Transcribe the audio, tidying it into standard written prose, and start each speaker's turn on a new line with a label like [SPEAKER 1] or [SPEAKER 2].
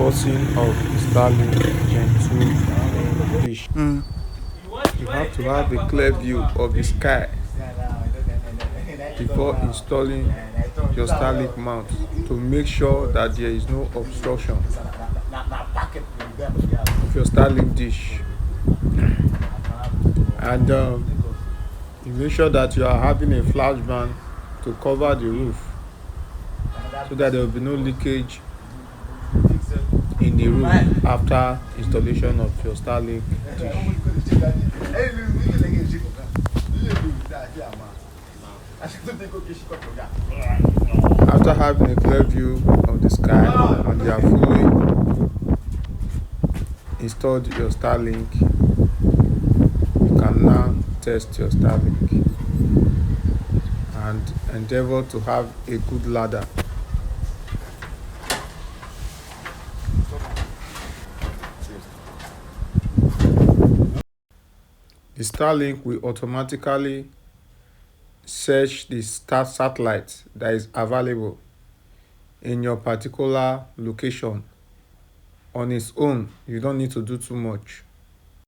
[SPEAKER 1] unboxing of Starlink Gen 2 dish. You have to have a clear view of the sky before installing your Starlink mount to make sure that there is no obstruction of your Starlink dish. And you make sure that you are having a flash band to cover the roof so that there will be no leakage in the roof after installation of your Starlink dish. After having a clear view of the sky and you have fully installed your Starlink, you can now test your Starlink and endeavor to have a good ladder. The Starlink will automatically search the satellite that is available in your particular location on its own. You don't need to do too much.